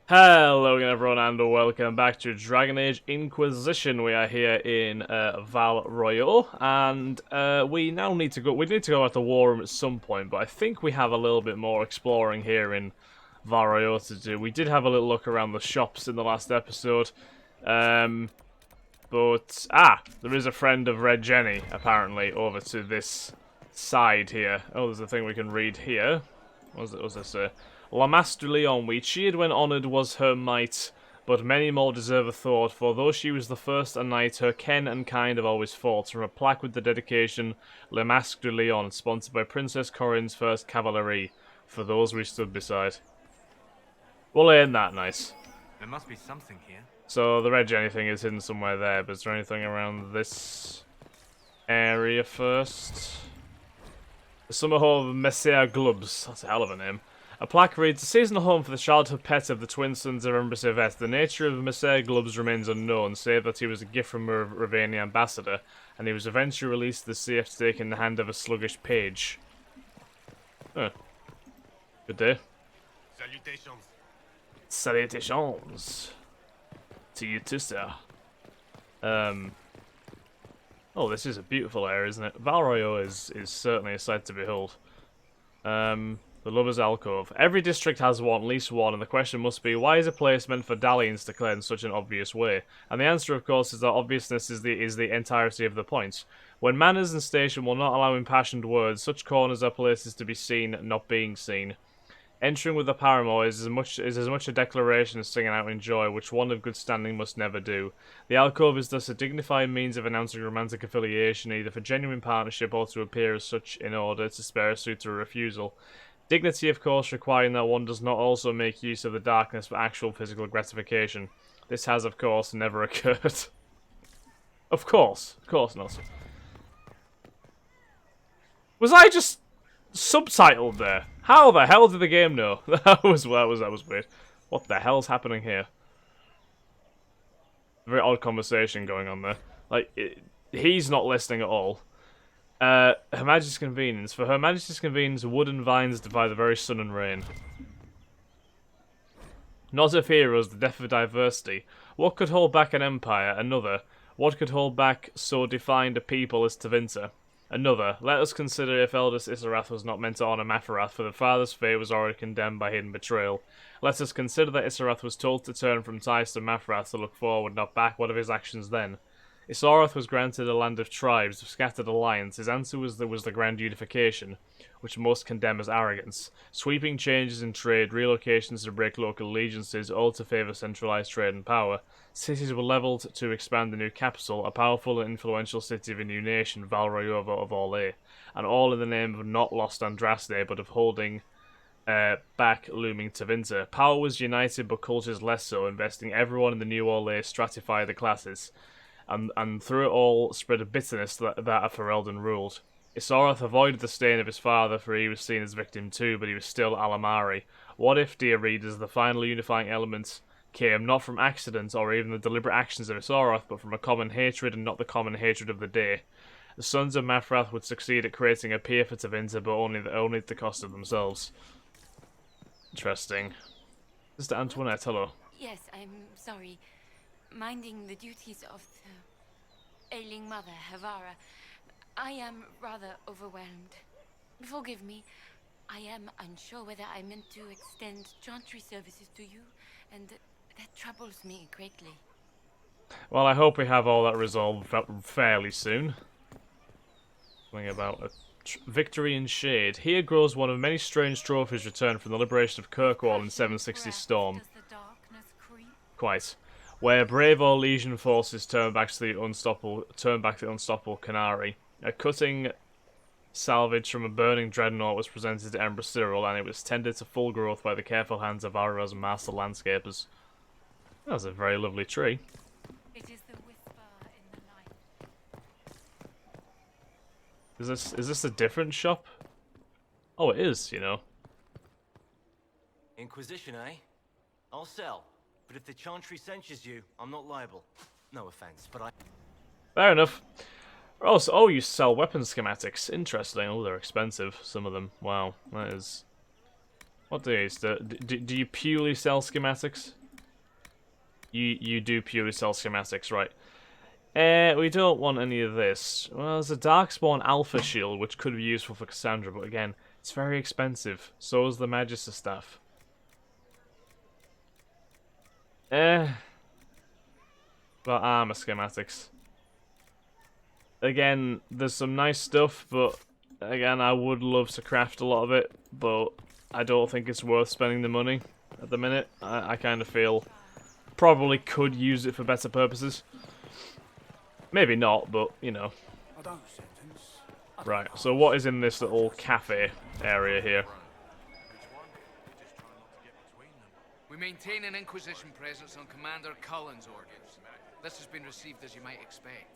Hello again everyone and welcome back to Dragon Age Inquisition. We are here in Royeaux and we need to go out the war room at some point, but I think we have a little bit more exploring here in Royeaux to do. We did have a little look around the shops in the last episode. There is a friend of Red Jenny apparently over to this side here. Oh, there's a thing we can read here. What was this? Lamas de Leon, we cheered when honoured was her might, but many more deserve a thought, for though she was the first a knight, her ken and kind have always fought. From a plaque with the dedication, Le Masque de Leon, sponsored by Princess Corinne's 1st Cavalry, for those we stood beside. Well, ain't that nice? There must be something here. So, the Red Jenny thing is hidden somewhere there, but is there anything around this area first? The summer home of Messier Glubs, that's a hell of a name. A plaque reads, a seasonal home for the childhood pet of the twin sons of Empress Yvette. The nature of Messier Glubs remains unknown, save that he was a gift from a Ravani ambassador, and he was eventually released to the sea after taking the hand of a sluggish page. Huh. Good day. Salutations. Salutations. To you too, sir. Oh, this is a beautiful area, isn't it? Royeaux is certainly a sight to behold. The Lover's Alcove. Every district has one, at least one, and the question must be, why is a place meant for dalliance declared in such an obvious way? And the answer, of course, is that obviousness is the entirety of the point. When manners and station will not allow impassioned words, such corners are places to be seen, not being seen. Entering with the paramour is as much a declaration as singing out in joy, which one of good standing must never do. The alcove is thus a dignified means of announcing romantic affiliation, either for genuine partnership or to appear as such in order to spare a suitor a refusal. Dignity, of course, requiring that one does not also make use of the darkness for actual physical gratification. This has, of course, never occurred. Of course not. Was I just subtitled there? How the hell did the game know? That was weird. What the hell's happening here? Very odd conversation going on there. Like, he's not listening at all. Her Majesty's convenience. For Her Majesty's convenience, wood and vines defy the very sun and rain. Not of heroes, the death of diversity. What could hold back an empire? Another. What could hold back so defined a people as Tevinter? Another. Let us consider if eldest Isarath was not meant to honour Matharath, for the father's fate was already condemned by hidden betrayal. Let us consider that Isarath was told to turn from ties to Matharath to look forward, not back. What of his actions then? Isarath was granted a land of tribes, of scattered alliance. His answer was the grand unification, which most condemn as arrogance. Sweeping changes in trade, relocations to break local allegiances, all to favour centralised trade and power. Cities were levelled to expand a new capital, a powerful and influential city of a new nation, Val Royeaux of Orlais, and all in the name of not lost Andraste, but of holding back looming Tevinter. Power was united, but cultures less so, investing everyone in the new Orlais stratified the classes. And through it all spread a bitterness that a Ferelden ruled. Isarath avoided the stain of his father, for he was seen as victim too, but he was still Alamari. What if, dear readers, the final unifying element came not from accident or even the deliberate actions of Isarath, but from a common hatred and not the common hatred of the day? The sons of Matharath would succeed at creating a peer for Tevinter, but only at the cost of themselves. Interesting. Sister Antoinette, hello. Yes, I'm sorry. Minding the duties of the ailing mother, Avvar, I am rather overwhelmed. Forgive me. I am unsure whether I meant to extend chantry services to you, and that troubles me greatly. Well, I hope we have all that resolved fairly soon. Something about a victory in shade. Here grows one of many strange trophies returned from the liberation of Kirkwall in 760 Storm. Quite. Where brave or legion forces turn back the unstoppable Qunari. A cutting salvage from a burning dreadnought was presented to Emperor Cyril, and it was tended to full growth by the careful hands of Avvar's master landscapers. That's a very lovely tree. It is the whisper in the night. Is this a different shop? Oh, it is, you know. Inquisition, eh? I'll sell. But if the chantry censures you, I'm not liable. No offense, but I... Fair enough. Oh, you sell weapon schematics. Interesting. Oh, they're expensive, some of them. Wow, that is What do you do you purely sell schematics? You do purely sell schematics, right? We don't want any of this. Well, there's a Darkspawn Alpha Shield, which could be useful for Cassandra, but again, it's very expensive. So is the Magister Staff. Well, armor schematics. Again, there's some nice stuff, but again, I would love to craft a lot of it, but I don't think it's worth spending the money at the minute. I kind of feel probably could use it for better purposes. Maybe not, but, you know. Right, so what is in this little cafe area here? We maintain an Inquisition presence on Commander Cullen's orders. This has been received as you might expect.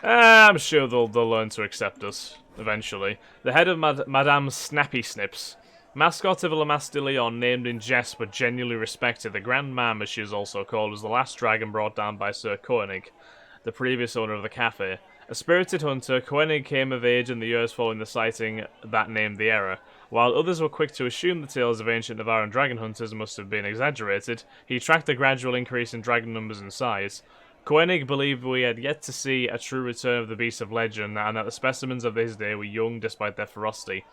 I'm sure they'll learn to accept us, eventually. The head of Madame Snappy Snips. Mascot of La Mas de Leon, named in jest but genuinely respected, the Grand Mam, as she is also called, was the last dragon brought down by Sir Koenig, the previous owner of the cafe. A spirited hunter, Koenig came of age in the years following the sighting that named the era. While others were quick to assume the tales of ancient Avvar dragon hunters must have been exaggerated, he tracked a gradual increase in dragon numbers and size. Koenig believed we had yet to see a true return of the beasts of legend, and that the specimens of his day were young despite their ferocity.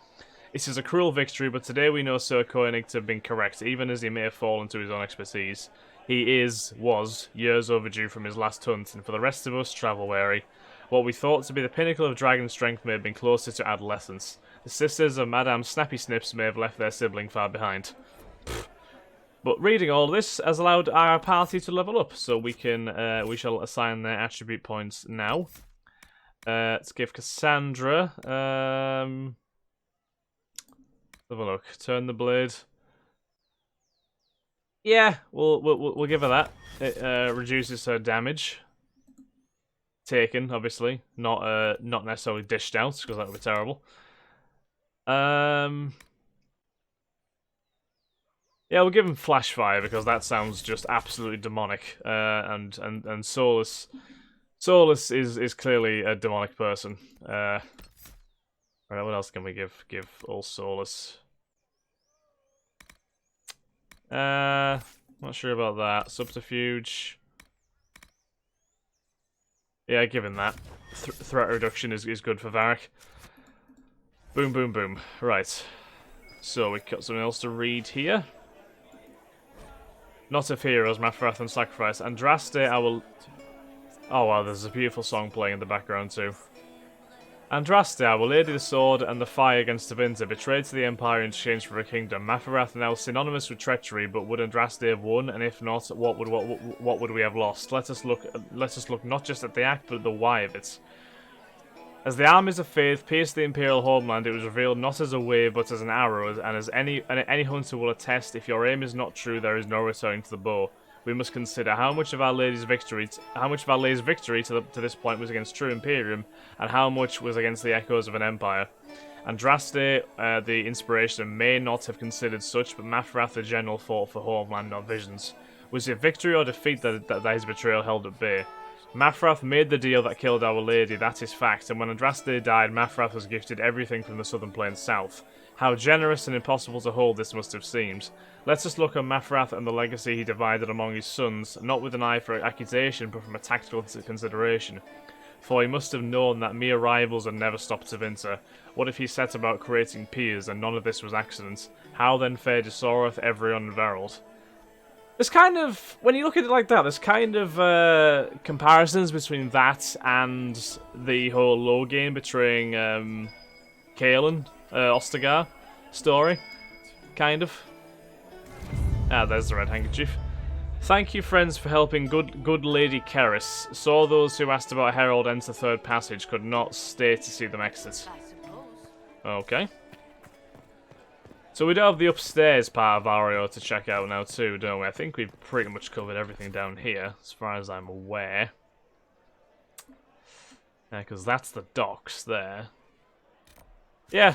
It is a cruel victory, but today we know Sir Koenig to have been correct, even as he may have fallen to his own expertise. He was years overdue from his last hunt, and for the rest of us, travel weary. What we thought to be the pinnacle of dragon strength may have been closer to adolescence. The sisters of Madame Snappy Snips may have left their sibling far behind. But reading all this has allowed our party to level up, so we we shall assign their attribute points now. Let's give Cassandra. Have a look. Turn the blade. Yeah, we'll give her that. It reduces her damage taken, obviously, not necessarily dished out because that would be terrible. Yeah, we'll give him Flash Fire because that sounds just absolutely demonic. And Solus is clearly a demonic person. Right, what else can we give old Solus? Not sure about that. Subterfuge. Yeah, give him that. Threat reduction is good for Varric. Boom, boom, boom. Right. So we got something else to read here. Not of heroes, Mafrath and sacrifice. Andraste, I will. Oh wow, there's a beautiful song playing in the background too. Andraste, our lady the sword and the fire against Tevinter, betrayed to the Empire in exchange for a kingdom. Mafrath now synonymous with treachery, but would Andraste have won? And if not, what would we have lost? Let us look not just at the act, but at the why of it. As the armies of faith pierced the Imperial homeland, it was revealed not as a wave, but as an arrow. And as any hunter will attest, if your aim is not true, there is no returning to the bow. We must consider how much of our lady's victory to this point was against true Imperium, and how much was against the echoes of an empire. Andraste, the inspiration, may not have considered such, but Mafrath the general fought for homeland, not visions. Was it victory or defeat that his betrayal held at bay? Mafrath made the deal that killed Our Lady, that is fact, and when Andraste died, Mafrath was gifted everything from the southern plains south. How generous and impossible to hold this must have seemed. Let us look on Mafrath and the legacy he divided among his sons, not with an eye for accusation, but from a tactical consideration. For he must have known that mere rivals had never stopped Tevinter. What if he set about creating peers, and none of this was accident? How then fared Soreth, Evrion, and Verald? There's kind of, when you look at it like that, there's kind of comparisons between that and the whole low game betraying Kaelin, Ostagar story. Kind of. Ah, there's the red handkerchief. Thank you, friends, for helping good Lady Keris. Saw those who asked about Herald enter third passage, could not stay to see them exit. Okay. So we do have the upstairs part of Royeaux to check out now too, don't we? I think we've pretty much covered everything down here, as far as I'm aware. Yeah, because that's the docks there. Yeah,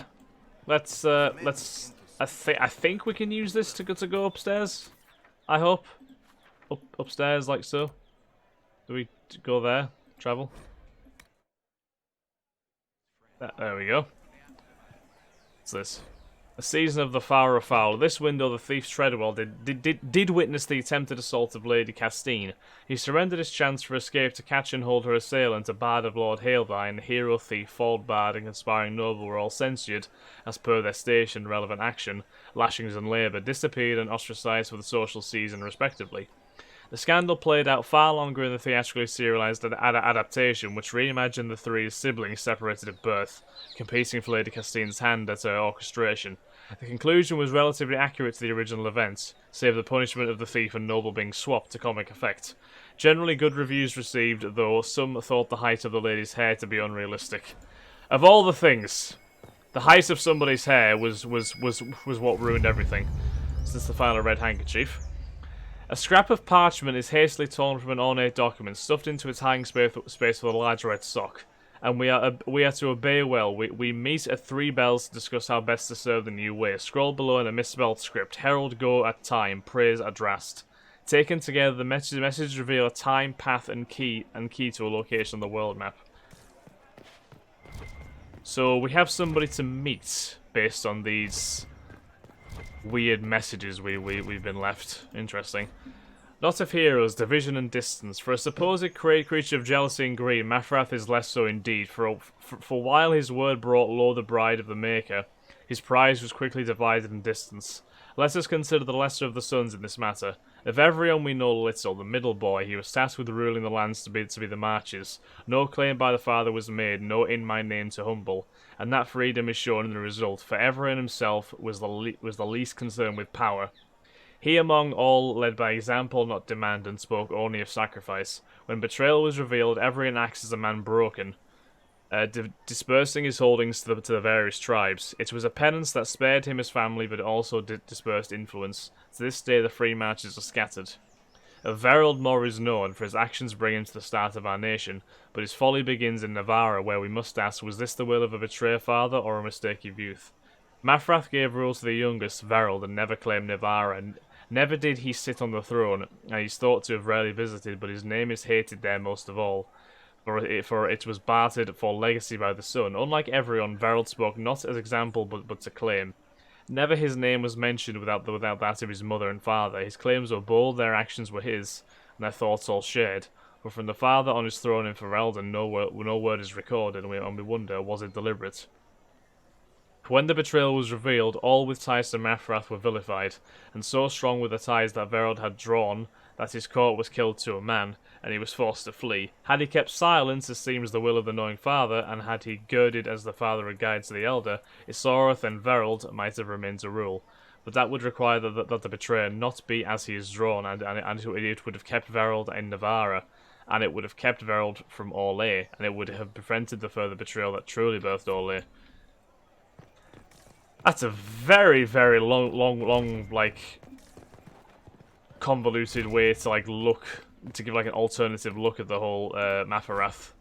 let's. I think we can use this to go upstairs. I hope. Upstairs, like so. Do we go there? Travel. There we go. What's this? A season of the Fowler Foul. This window, the thief Treadwell did witness the attempted assault of Lady Castine. He surrendered his chance for escape to catch and hold her assailant, a bard of Lord Hailvine, hero thief, fault bard, and conspiring noble were all censured, as per their station, relevant action, lashings and labour, disappeared and ostracised for the social season, respectively. The scandal played out far longer in the theatrically serialised adaptation, which reimagined the three as siblings separated at birth, competing for Lady Castine's hand at her orchestration. The conclusion was relatively accurate to the original events, save the punishment of the thief and noble being swapped to comic effect. Generally good reviews received, though some thought the height of the lady's hair to be unrealistic. Of all the things, the height of somebody's hair was what ruined everything. Since the final red handkerchief. A scrap of parchment is hastily torn from an ornate document, stuffed into its hiding space with a large red sock. And we are to obey well. We meet at 3 bells to discuss how best to serve the new way. Scroll below in a misspelled script. Herald go at time, praise adrast. Taken together, the message reveal a time, path, and key to a location on the world map. So we have somebody to meet based on these weird messages we've been left. Interesting. Not of heroes, division and distance. For a supposed creature of jealousy and greed, Mafrath is less so indeed, for while his word brought low the bride of the Maker, his prize was quickly divided in distance. Let us consider the lesser of the sons in this matter. Of everyone we know little, the middle boy, he was tasked with ruling the lands to be the Marches. No claim by the father was made, no in my name to humble, and that freedom is shown in the result, for Everin himself was the least concerned with power. He among all led by example, not demand, and spoke only of sacrifice. When betrayal was revealed, Everin acts as a man broken, dispersing his holdings to the various tribes. It was a penance that spared him his family, but also dispersed influence. To this day, the free marches are scattered. Of Verald more is known, for his actions bring him to the start of our nation, but his folly begins in Navarra, where we must ask, was this the will of a betrayer father, or a mistake of youth? Mafrath gave rule to the youngest, Verald, and never claimed Navarra, and never did he sit on the throne, and he's thought to have rarely visited, but his name is hated there most of all, for it was bartered for legacy by the son. Unlike everyone, Verald spoke not as example, but to claim. Never his name was mentioned without that of his mother and father. His claims were bold, their actions were his, and their thoughts all shared. But from the father on his throne in Ferelden, no word is recorded, and we wonder, was it deliberate? When the betrayal was revealed, all with ties to Mafrath were vilified, and so strong were the ties that Verald had drawn that his court was killed to a man, and he was forced to flee. Had he kept silence, as seems the will of the knowing father, and had he girded as the father a guide to the elder, Isoreth and Verald might have remained to rule. But that would require that the betrayer not be as he is drawn, and it would have kept Verald in Navarra, and it would have kept Verald from Orlais, and it would have prevented the further betrayal that truly birthed Orlais. That's a very, very long, like, convoluted way to, like, to give, like, an alternative look at the whole, Mafarath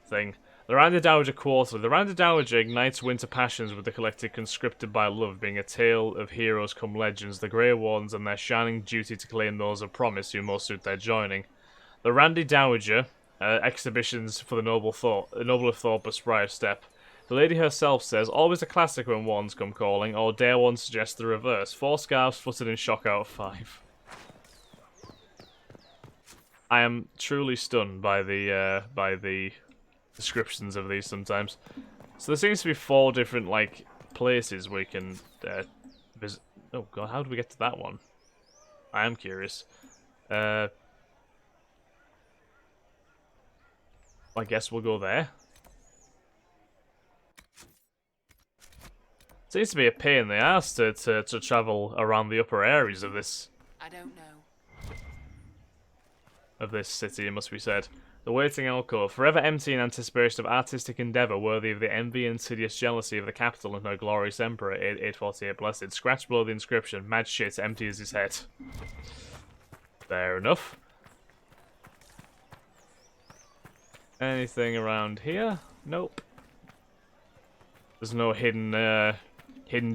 thing. The Randa Dowager Quarterly. The Randa Dowager ignites winter passions with the collective conscripted by love, being a tale of heroes come legends, the Grey Wardens and their shining duty to claim those of promise who most suit their joining. The Randy Dowager, exhibitions for the noble of thought but spry of step. The lady herself says, always a classic when wands come calling, or dare one suggest the reverse. 4 scarves footed in shock out of 5. I am truly stunned by the descriptions of these sometimes. So there seems to be 4 different, like, places we can visit. Oh god, how did we get to that one? I am curious. I guess we'll go there. Seems to be a pain in the ass to travel around the upper areas of this. I don't know. Of this city, it must be said. The waiting alcove, forever empty in anticipation of artistic endeavour worthy of the envy and insidious jealousy of the capital and her glorious emperor, 848 blessed. Scratch below the inscription, mad shit, empty as his head. Fair enough. Anything around here? Nope. There's no hidden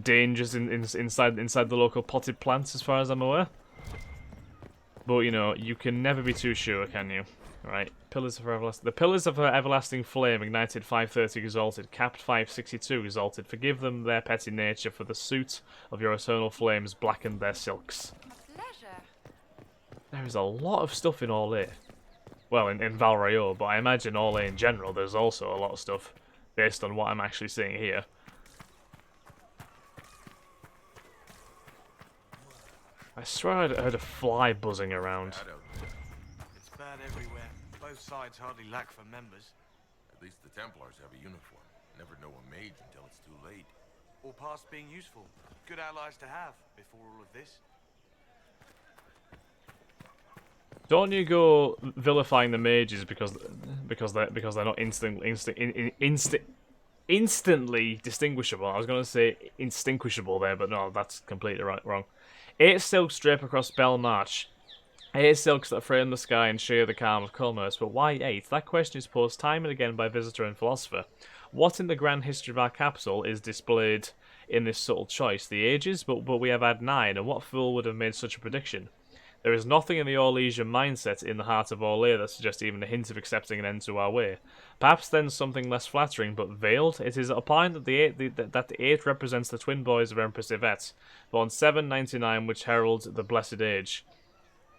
dangers inside the local potted plants, as far as I'm aware. But you know, you can never be too sure, can you? Right, Pillars of Everlasting. The Pillars of Everlasting Flame ignited 530 exalted, capped 562 exalted. Forgive them their petty nature, for the suit of your eternal flames blackened their silks. A pleasure. There is a lot of stuff in All A. Well, in Royeaux, but I imagine All A in general, there's also a lot of stuff based on what I'm actually seeing here. I swear I heard a fly buzzing around. It's bad everywhere. Both sides hardly lack for members. At least the Templars have a uniform. Never know a mage until it's too late. All past being useful. Good allies to have before all of this. Don't you go vilifying the mages because they're not instantly distinguishable. I was gonna say instinguishable there, but no, that's completely wrong. 8 silks drape across Bell March. 8 silks that frame the sky and share the calm of commerce, but why 8? That question is posed time and again by visitor and philosopher. What in the grand history of our capital is displayed in this subtle choice? The ages, but we have had 9, and what fool would have made such a prediction? There is nothing in the Orlesian mindset in the heart of Orlais that suggests even a hint of accepting an end to our way. Perhaps then something less flattering, but veiled. It is opined that the 8 represents the twin boys of Empress Yvette, born 799, which herald the blessed age.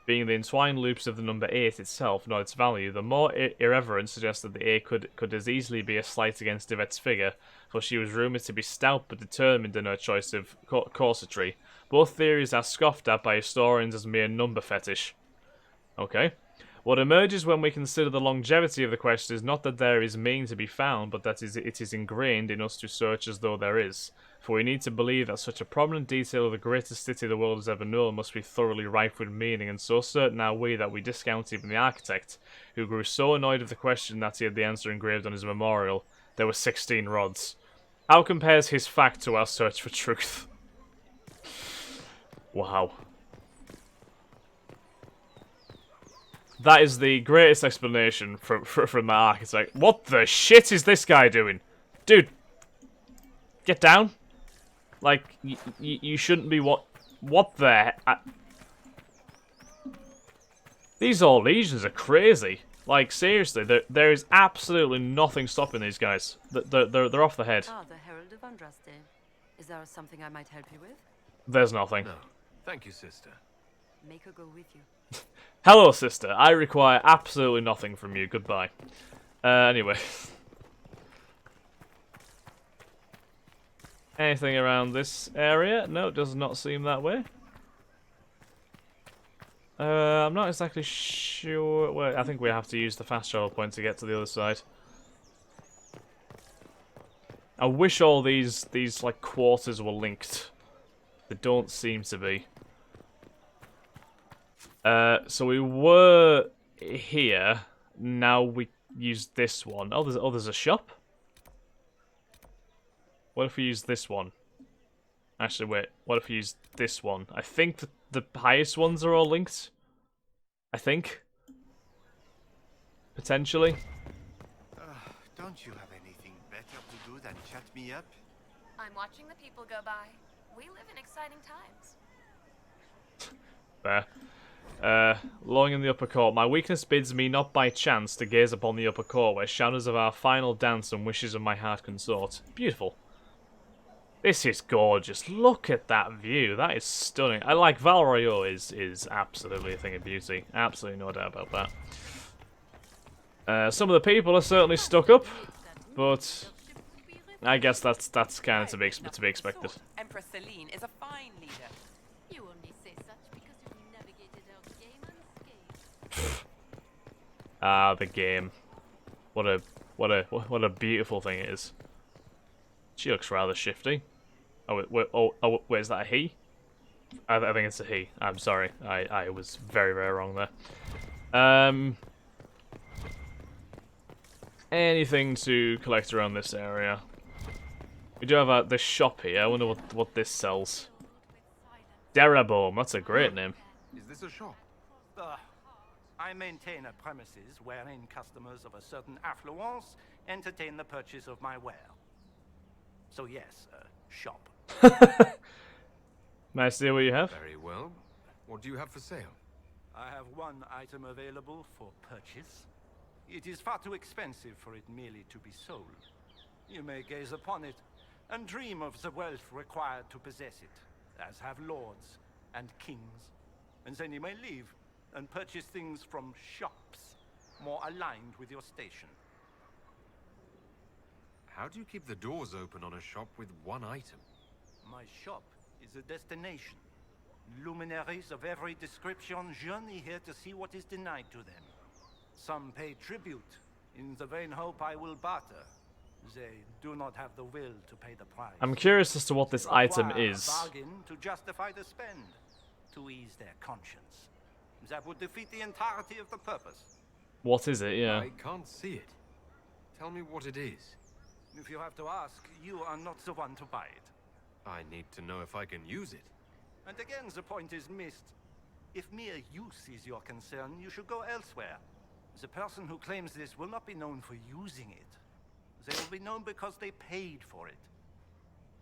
Being the entwined loops of the number 8 itself, not its value, the more irreverent suggests that the 8 could as easily be a slight against Yvette's figure, for she was rumoured to be stout but determined in her choice of corsetry. Both theories are scoffed at by historians as mere number fetish. Okay. What emerges when we consider the longevity of the question is not that there is meaning to be found, but that it is ingrained in us to search as though there is. For we need to believe that such a prominent detail of the greatest city the world has ever known must be thoroughly rife with meaning, and so certain are we that we discount even the architect, who grew so annoyed with the question that he had the answer engraved on his memorial. There were 16 rods. How compares his fact to our search for truth? Wow. That is the greatest explanation from the architect. What the shit is this guy doing? Dude, get down. Like, you shouldn't be what the... These Orlesians are crazy. Like, seriously, there is absolutely nothing stopping these guys. They're off the head. Ah, the Herald of Andraste. Is there something I might help you with? There's nothing. No. Thank you, sister. Make her go with you. Hello, sister. I require absolutely nothing from you. Goodbye. Anyway. Anything around this area? No, it does not seem that way. I'm not exactly sure. Well, I think we have to use the fast travel point to get to the other side. I wish all these like quarters were linked. They don't seem to be. So we were here. Now we use this one. Oh, there's a shop. What if we use this one? Actually, wait. What if we use this one? I think the highest ones are all linked. I think. Potentially. Don't you have anything better to do than chat me up? I'm watching the people go by. We live in exciting times. There. Long in the upper court. My weakness bids me not by chance to gaze upon the upper court, where shadows of our final dance and wishes of my heart consort. Beautiful. This is gorgeous. Look at that view. That is stunning. I like Royeaux is absolutely a thing of beauty. Absolutely no doubt about that. Some of the people are certainly stuck up, but I guess that's kind of to be expected. Empress Celine is a fine leader. You only say such because you navigated our game unscathed. Ah, the game. What a beautiful thing it is. She looks rather shifty. Oh, wait, is that a he? I think it's a he. I'm sorry. I was very, very wrong there. Anything to collect around this area? We do have this shop here. I wonder what this sells. Derabome. That's a great name. Is this a shop? I maintain a premises wherein customers of a certain affluence entertain the purchase of my ware. So yes, shop. May I see what you have? Very well. What do you have for sale? I have one item available for purchase. It is far too expensive for it merely to be sold. You may gaze upon it and dream of the wealth required to possess it, as have lords and kings. And then you may leave and purchase things from shops more aligned with your station. How do you keep the doors open on a shop with one item? My shop is a destination. Luminaries of every description journey here to see what is denied to them. Some pay tribute in the vain hope I will barter. They do not have the will to pay the price. I'm curious as to what this item Require is. a bargain to justify the spend, to ease their conscience. That would defeat the entirety of the purpose. What is it? Yeah. I can't see it. Tell me what it is. If you have to ask, you are not the one to buy it. I need to know if I can use it. And again, the point is missed. If mere use is your concern, you should go elsewhere. The person who claims this will not be known for using it. They will be known because they paid for it.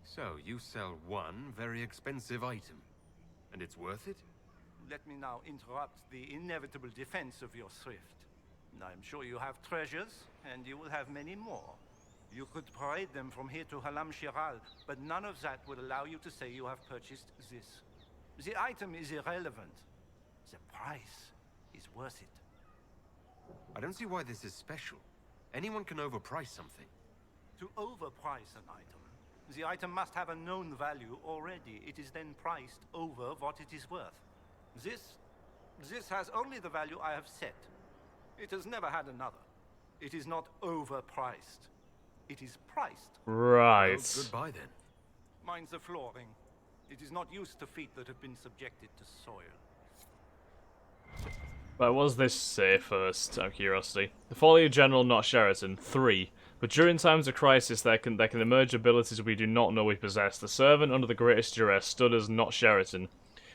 So, you sell one very expensive item, and it's worth it? Let me now interrupt the inevitable defense of your thrift. I'm sure you have treasures, and you will have many more. You could parade them from here to Halam Shiral, but none of that would allow you to say you have purchased this. The item is irrelevant. The price is worth it. I don't see why this is special. Anyone can overprice something. To overprice an item must have a known value already. It is then priced over what it is worth. This has only the value I have set. It has never had another. It is not overpriced. It is priced. Right. Well, goodbye then. Mind the flooring. It is not used to feet that have been subjected to soil. But what does this say first, out of curiosity? The folly of General Not Sheraton. 3. But during times of crisis there can emerge abilities we do not know we possess. The servant under the greatest duress stood as Not Sheraton.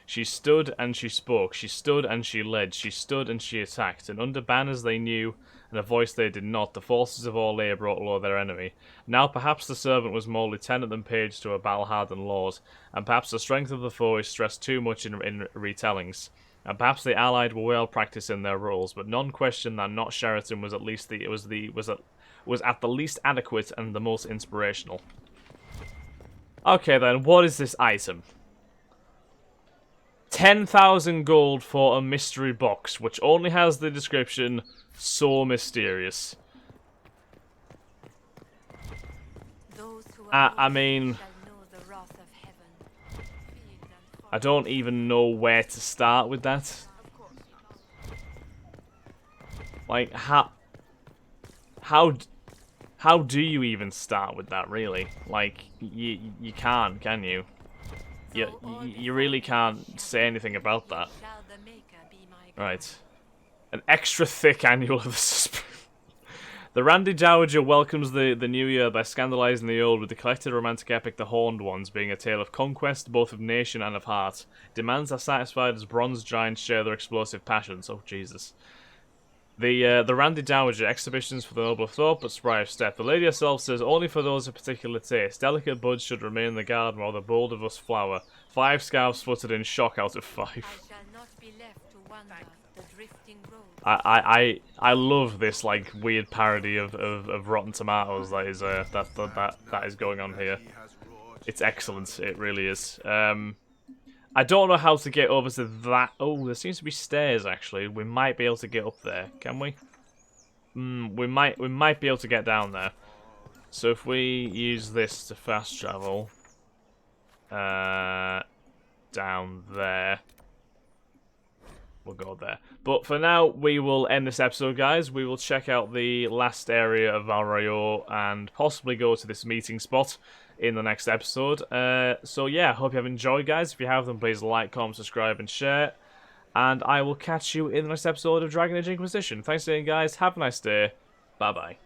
She stood and she spoke. She stood and she led. She stood and she attacked. And under banners they knew, and a voice they did not, the forces of all labour brought low their enemy. Now perhaps the servant was more lieutenant than page to a battle-hardened lord, and perhaps the strength of the foe is stressed too much in retellings. And perhaps the Allied were well practiced in their roles, but none question that Not Sheraton was at least was at the least adequate and the most inspirational. Okay then, what is this item? 10,000 gold for a mystery box, which only has the description, so mysterious. I mean, I don't even know where to start with that. Like, how do you even start with that, really? Like, you can't, can you? You really can't say anything about that. Right. An extra thick annual of the suspense. The Randy Dowager welcomes the new year by scandalizing the old with the collected romantic epic The Horned Ones, being a tale of conquest both of nation and of heart. Demands are satisfied as bronze giants share their explosive passions. Oh, Jesus. The Randy Dowager, exhibitions for the noble of thought but spry of step. The lady herself says, only for those of particular taste. Delicate buds should remain in the garden while the bold of us flower. 5 scarves fluttered in shock out of 5. I shall not be left to wander the drifting road. I love this like weird parody of Rotten Tomatoes that is going on here. It's excellent, it really is. I don't know how to get over to that. Oh, there seems to be stairs actually. We might be able to get up there, can we? We might be able to get down there. So if we use this to fast travel down there, we'll go there. But for now, we will end this episode, guys. We will check out the last area of Royeaux and possibly go to this meeting spot in the next episode. So yeah, hope you have enjoyed, guys. If you have, then please like, comment, subscribe, and share. And I will catch you in the next episode of Dragon Age Inquisition. Thanks again, guys. Have a nice day. Bye-bye.